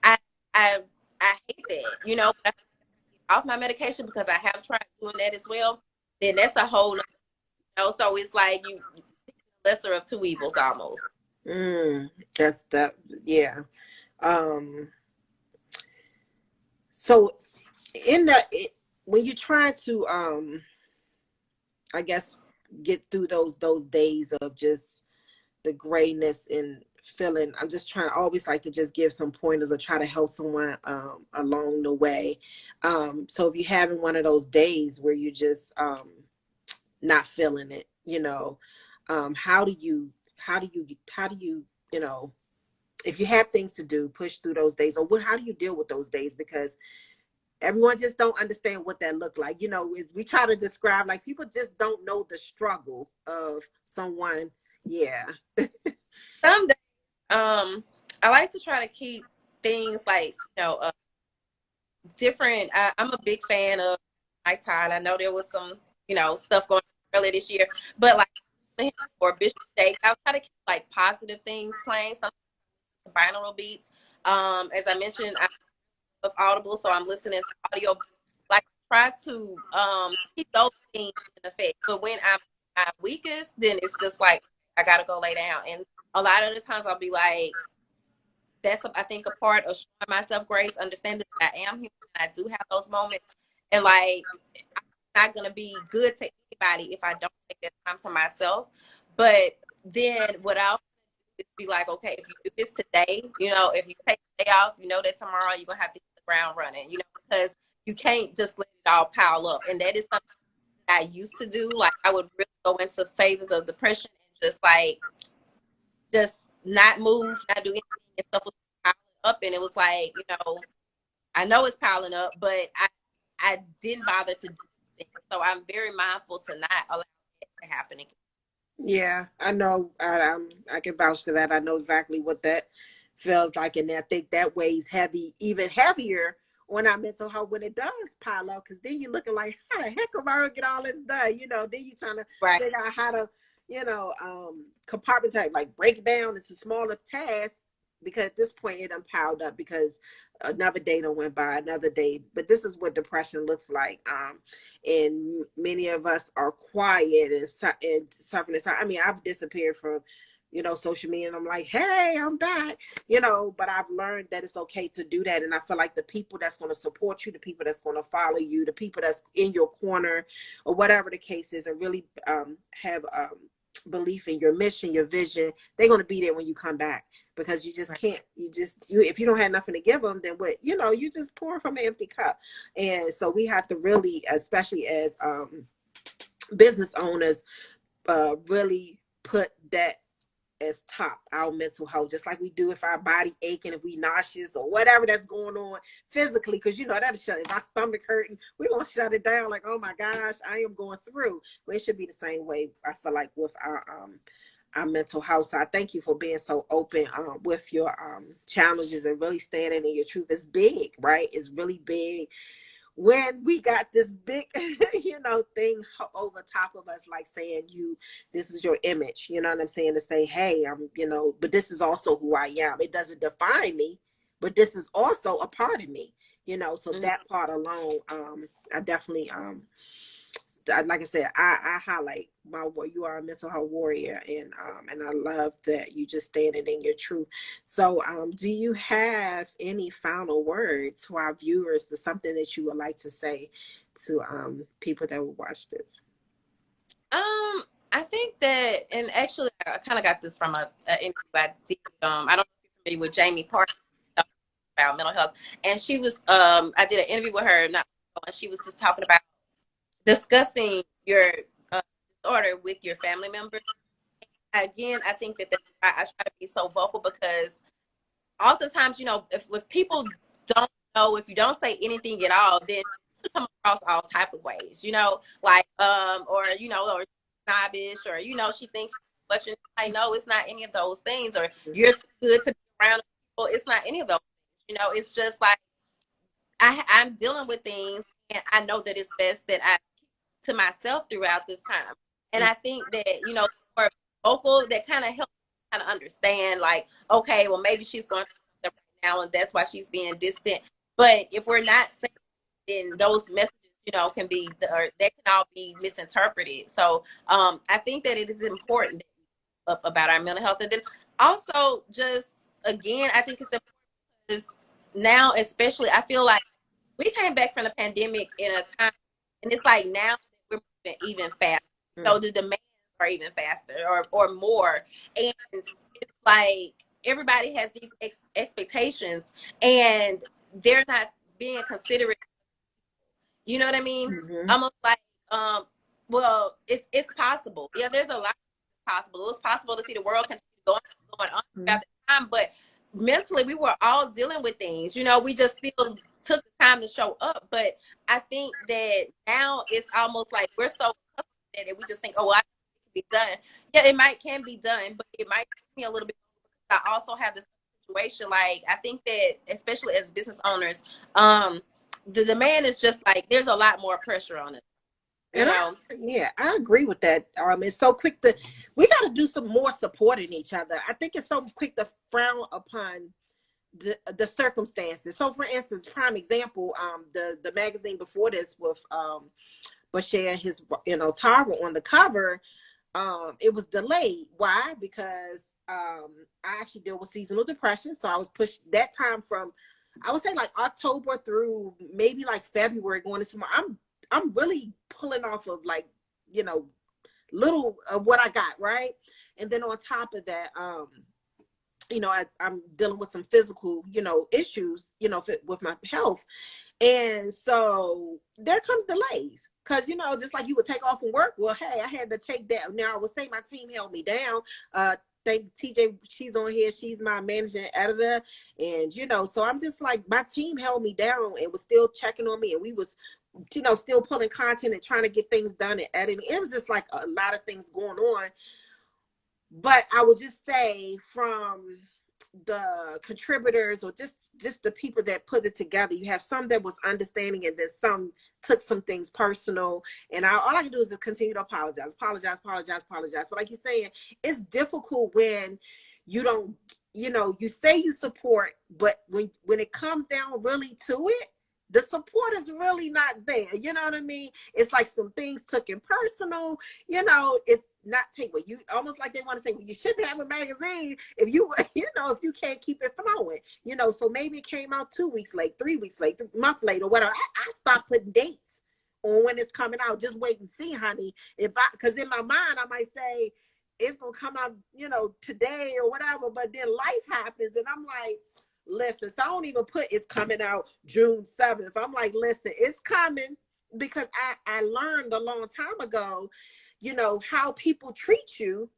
I I I hate that, but I get off my medication, because I have tried doing that as well. Then that's a whole nother, so it's like you lesser of two evils almost. That's that. Yeah. Um. So when you try to I guess get through those days of just the grayness and feeling, I'm just trying to always like to just give some pointers or try to help someone along the way. So if you're having one of those days where you just not feeling it, how do you you know if you have things to do, push through those days, or how do you deal with those days? Because everyone just don't understand what that look like. We try to describe, like, people just don't know the struggle of someone. Yeah. Some days, I like to try to keep things like, different. I'm a big fan of Mike Todd. I know there was some, stuff going on earlier this year, but like or Bishop Shakes, I'll try to keep like positive things playing, some binaural beats. As I mentioned, I love Audible, so I'm listening to audio. Like, try to keep those things in effect. But when I'm weakest, then it's just like I gotta go lay down. And a lot of the times I'll be like, I think a part of showing myself grace, understanding that I am human and I do have those moments. And like, I'm not gonna be good to anybody if I don't take that time to myself. But then what I'll do is be like, okay, if you do this today, if you take the day off, you know that tomorrow you're gonna have to hit the ground running, because you can't just let it all pile up. And that is something that I used to do. Like, I would really go into phases of depression and just not move, not do anything, and stuff was piling up. And it was like, I know it's piling up, but I didn't bother to do anything. So I'm very mindful to not allow it to happen again. Yeah, I know. I can vouch to that. I know exactly what that feels like, and I think that weighs even heavier on our mental health when it does pile up. Because then you're looking like, how the heck am I gonna get all this done? Then you're trying to Right. figure out how to, compartmentalize, like break it down into smaller tasks. Because at this point, it done piled up because another day done went by, another day. But this is what depression looks like. And many of us are quiet and suffering. I mean, I've disappeared from, social media, and I'm like, hey, I'm back, but I've learned that it's okay to do that. And I feel like the people that's going to support you, the people that's going to follow you, the people that's in your corner or whatever the case is, and really have belief in your mission, your vision, they're going to be there when you come back, because you just can't, if you don't have nothing to give them, then what, you just pour from an empty cup. And so we have to really, especially as business owners, really put that as top, our mental health, just like we do if our body aching, if we nauseous or whatever that's going on physically, because that'll shut, if our stomach hurting, we're gonna shut it down, like, oh my gosh, I am going through. Well, it should be the same way, I feel like, with our mental health. So I thank you for being so open with your challenges and really standing in your truth. It's big, right? It's really big when we got this big, thing over top of us, like saying this is your image, you know what I'm saying? To say, hey, but this is also who I am. It doesn't define me, but this is also a part of me, so that part alone, I definitely, like I said, I highlight you are a mental health warrior, and I love that you just standing in your truth. So do you have any final words to our viewers, to something that you would like to say to people that will watch this? I think that, and actually I kind of got this from a interview I did. I don't know if you're familiar with Jamie Parker about mental health, and she was I did an interview with her, and she was just talking about discussing your disorder with your family members. Again, I think that I try to be so vocal, because oftentimes, if people don't know, if you don't say anything at all, then you come across all type of ways, like or or snobbish, or she thinks too much, and I know it's not any of those things, or you're too good to be around people. It's not any of those things, it's just like I'm dealing with things, and I know that it's best that I to myself throughout this time. And I think that, more vocal, that kind of helps kind of understand, like, okay, well, maybe she's going through something right now, and that's why she's being distant. But if we're not saying, then those messages, can be, or that can all be misinterpreted. So I think that it is important about our mental health. And then also, just again, I think it's important, because now, especially, I feel like we came back from the pandemic in a time, and it's like now we're moving even faster. So the demands are even faster, or more. And it's like everybody has these expectations, and they're not being considerate. You know what I mean? Mm-hmm. Almost like, well, it's possible. Yeah, there's a lot possible. It was possible to see the world continue going on throughout the time, but mentally we were all dealing with things. We just still took the time to show up. But I think that now it's almost like we're so accustomed that we just think, oh, well, it can be done. Yeah, it can be done, but it might take me a little bit. I also have this situation. Like, I think that especially as business owners, the demand is just like, there's a lot more pressure on it. I agree with that. It's so quick we got to do some more supporting each other. I think it's so quick to frown upon the circumstances. So, for instance, prime example, the magazine before this with Bashir and his Tara on the cover, it was delayed. Why? Because I actually deal with seasonal depression, so I was pushed that time from, I would say, like October through maybe like February going into I'm really pulling off of, like, little of what I got, right? And then on top of that, I'm dealing with some physical, issues, with my health. And so there comes delays, because, just like you would take off from work. Well, hey, I had to take that. Now, I would say my team held me down. Thank TJ, she's on here. She's my managing editor. And, so I'm just like, my team held me down and was still checking on me. And we was, still pulling content and trying to get things done and editing. It was just like a lot of things going on. But I would just say, from the contributors, or just the people that put it together, you have some that was understanding, and then some took some things personal. And all I can do is just continue to apologize. But like you're saying, it's difficult when you don't, you say you support, but when it comes down really to it, the support is really not there. You know what I mean? It's like some things took in personal, it's not take what you almost like they want to say, well, you shouldn't have a magazine if you, if you can't keep it flowing, so maybe it came out 2 weeks late, 3 weeks late, a month late or whatever. I stopped putting dates on when it's coming out. Just wait and see, honey. Because in my mind, I might say it's going to come out, today or whatever, but then life happens and I'm like, listen, so I don't even put it's coming out June 7th. I'm like, listen, it's coming, because I learned a long time ago, how people treat you,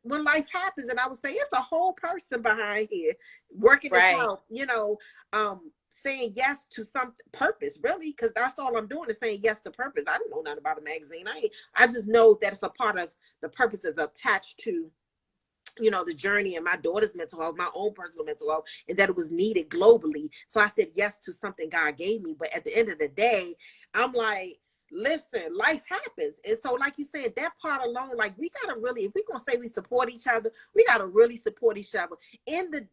when life happens. And I would say it's a whole person behind here working this Right. out, saying yes to some purpose, really, because that's all I'm doing is saying yes to purpose. I don't know nothing about a magazine. I just know that it's a part of the purposes attached to the journey and my daughter's mental health, my own personal mental health, and that it was needed globally. So I said yes to something God gave me. But at the end of the day, I'm like, listen, life happens. And so like you said, that part alone, like we got to really, if we're going to say we support each other, we got to really support each other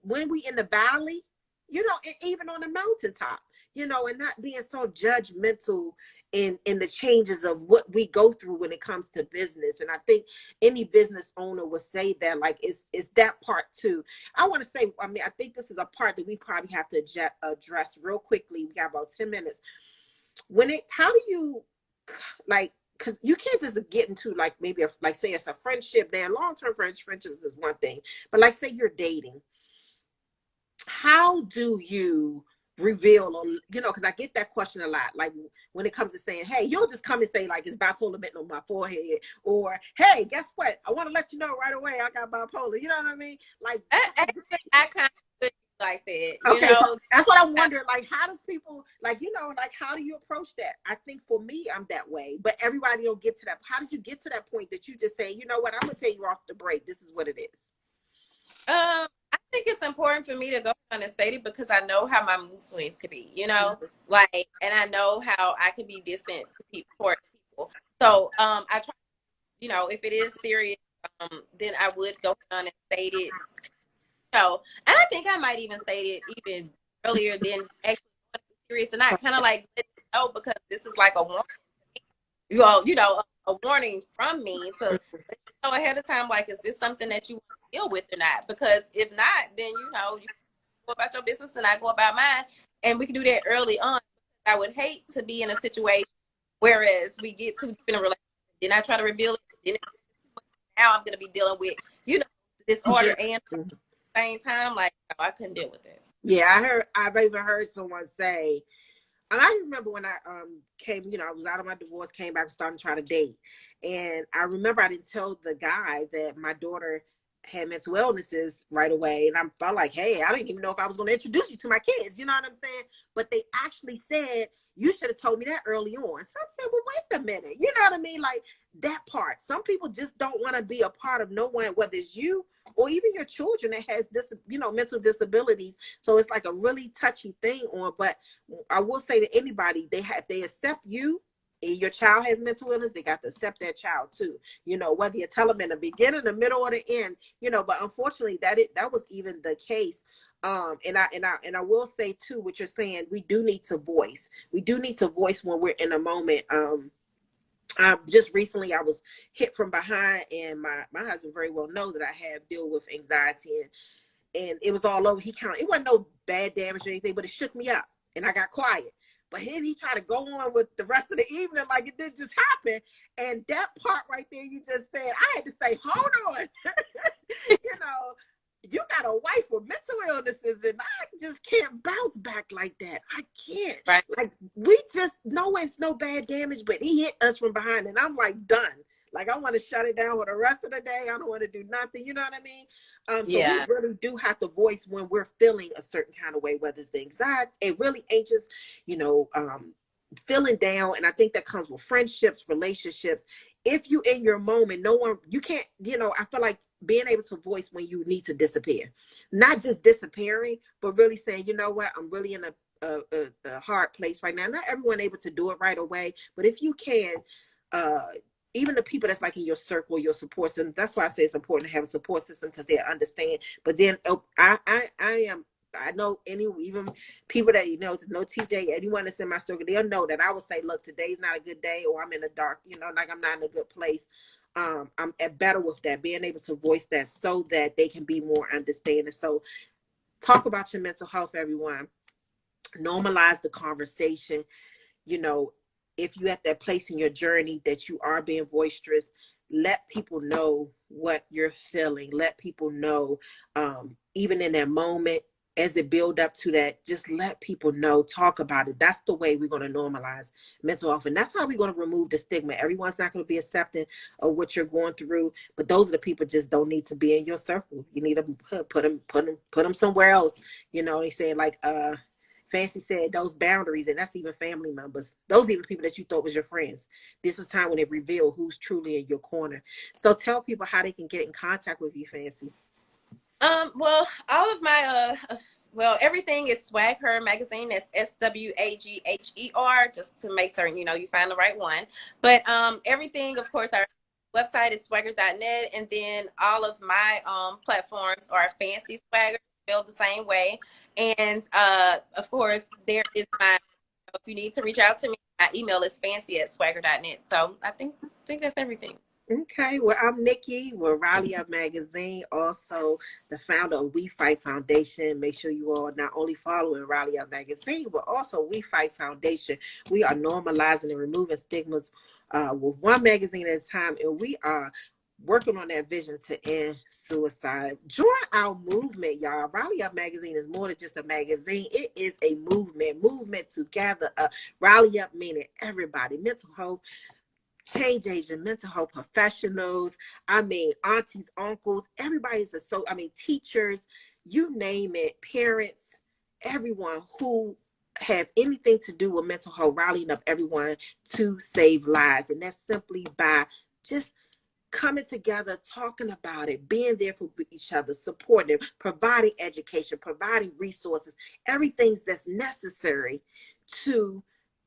when we in the valley, even on the mountaintop, and not being so judgmental in the changes of what we go through when it comes to business. And I think any business owner would say that, like, it's that part too. I want to say, I think this is a part that we probably have to address real quickly. We got about 10 minutes. How do you, like, because you can't just get into like maybe like say it's a friendship. Then long-term friendships is one thing, but like say you're dating, how do you reveal, or because I get that question a lot, like when it comes to saying, hey, you'll just come and say like it's bipolar written on my forehead, or hey, guess what, I want to let you know right away I got bipolar, you know what I mean? Like I kind of like that, okay, so that's what I'm wondering, like how does people, like, like how do you approach that? I think for me, I'm that way, but everybody don't get to that. How did you get to that point that you just say, you know what, I'm gonna tell you off the break, this is what it is? I think it's important for me to go on and state it because I know how my mood swings could be, Mm-hmm. like, and I know how I can be distant to people, towards people. So, I try, if it is serious, then I would go on and state it, and I think I might even state it even earlier than actually serious, and I kind of like let it know because this is like a warning, a warning from me to let you know ahead of time, like, is this something that you want to deal with or not? Because if not, then you go about your business and I go about mine, and we can do that early on. I would hate to be in a situation whereas we get too deep in a relationship, then I try to reveal it, then now I'm gonna be dealing with disorder and at the same time, like, no, I couldn't deal with it. Yeah, I've even heard someone say, and I remember when I came, I was out of my divorce, came back, started trying to date. And I remember I didn't tell the guy that my daughter had mental illnesses right away. And I felt like, hey, I didn't even know if I was going to introduce you to my kids. You know what I'm saying? But they actually said, you should have told me that early on. So I'm saying, well, wait a minute. You know what I mean? Like that part. Some people just don't want to be a part of no one, whether it's you or even your children that has this, mental disabilities. So it's like a really touchy thing on, but I will say to anybody, they accept you and your child has mental illness, they got to accept that child too. Whether you tell them in the beginning, the middle, or the end, but unfortunately that was even the case. And I will say too, what you're saying, we do need to voice. We do need to voice when we're in a moment. Just recently I was hit from behind, and my husband very well know that I have deal with anxiety, and it was all over. It wasn't no bad damage or anything, but it shook me up and I got quiet. But then he tried to go on with the rest of the evening like it didn't just happen. And that part right there you just said, I had to say, hold on. You got a wife with mental illnesses, and I just can't bounce back like that. I can't. Right. Like, we just know it's no bad damage, but he hit us from behind, and I'm like, done. Like, I want to shut it down for the rest of the day. I don't want to do nothing. You know what I mean? So we really do have to voice when we're feeling a certain kind of way, whether it's the anxiety, it really ain't just, feeling down. And I think that comes with friendships, relationships. If you in your moment, you can't, I feel like being able to voice when you need to disappear, not just disappearing, but really saying, you know what, I'm really in a hard place right now. Not everyone able to do it right away, but if you can, even the people that's like in your circle, your support system. That's why I say it's important to have a support system, because they understand. But then I am I know even people that know TJ, anyone that's in my circle, they'll know that I would say, look, today's not a good day, or I'm in the dark, like I'm not in a good place. I'm better with that, being able to voice that so that they can be more understanding. So talk about your mental health, everyone. Normalize the conversation. you know, if you're at that place in your journey that you are being boisterous, let people know what you're feeling. Let people know, even in that moment, as it build up to that, just let people know, talk about it. That's the way we're going to normalize mental health. And that's how we're going to remove the stigma. Everyone's not going to be accepting of what you're going through, but those are the people just don't need to be in your circle. You need to put them somewhere else. They say like, Fancy said those boundaries, and that's even family members. Those even people that you thought was your friends. This is time when it reveal who's truly in your corner. So tell people how they can get in contact with you, Fancy. Well, all of my everything is SwagHer Magazine. That's SwagHer, just to make certain you find the right one. But everything, of course, our website is swagger.net, and then all of my platforms are Fancy Swagger, spelled the same way. And of course, there is my. If you need to reach out to me, my email is fancy@swagger.net. So I think that's everything. Okay, well, I'm Nikki with SwagHer Magazine, also the founder of We Fight Foundation. Make sure you all not only following SwagHer Magazine, but also We Fight Foundation. We are normalizing and removing stigmas with one magazine at a time, and we are working on that vision to end suicide. Join our movement, y'all. SwagHer Magazine is more than just a magazine. It is a movement to gather up. Rally up meaning everybody, mental health, change agent, mental health professionals, aunties, uncles, everybody's teachers, you name it, parents, everyone who have anything to do with mental health, rallying up everyone to save lives. And that's simply by just coming together, talking about it, being there for each other, supporting, providing education, providing resources, everything that's necessary to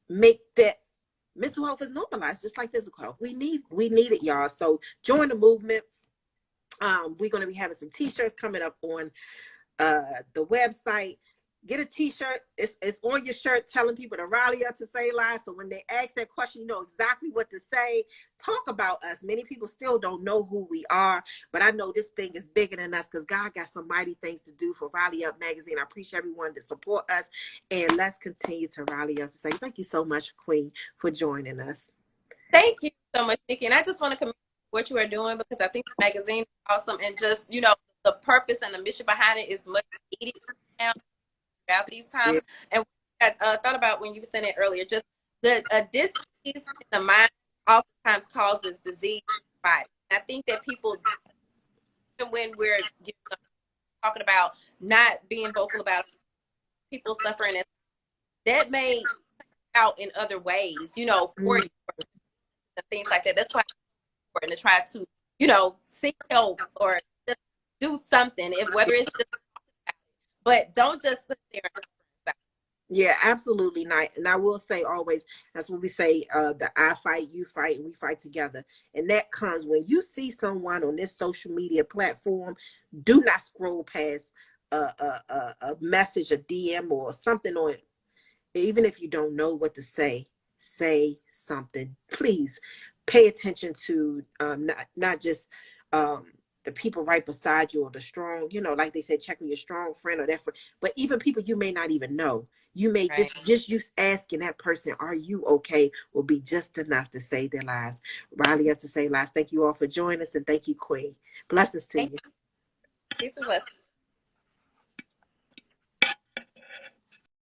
make that mental health is normalized, just like physical health. We need it, y'all. So join the movement. We're going to be having some t-shirts coming up on the website. Get a t-shirt. It's on your shirt telling people to rally up to say lies. So when they ask that question, you know exactly what to say. Talk about us. Many people still don't know who we are, but I know this thing is bigger than us because God got some mighty things to do for SwagHer Magazine. I appreciate everyone to support us, and let's continue to rally us to say thank you so much, Queen, for joining us. Thank you so much, Nikki. And I just want to commend what you are doing, because I think the magazine is awesome, and just the purpose and the mission behind it is much needed now about these times. Yeah. And I thought about when you were saying it earlier, just the disease in the mind oftentimes causes disease in the body. And I think that people, when we're talking about not being vocal about people suffering, and that may out in other ways, for you and things like that. That's why it's important to try to, seek help or just do something, whether it's just, but don't just sit there. Yeah, absolutely not. And I will say always, that's what we say, the I fight, you fight, and we fight together. And that comes when you see someone on this social media platform, do not scroll past a message, a DM or something on it. Even if you don't know what to say something. Please pay attention to not just the people right beside you or the strong, like they said, check on your strong friend or that friend, but even people you may not even know. You may just use asking that person, are you okay, will be just enough to save their lives. Rally up to save lives. Thank you all for joining us, and thank you, Queen. Blessings to you. Peace and blessings.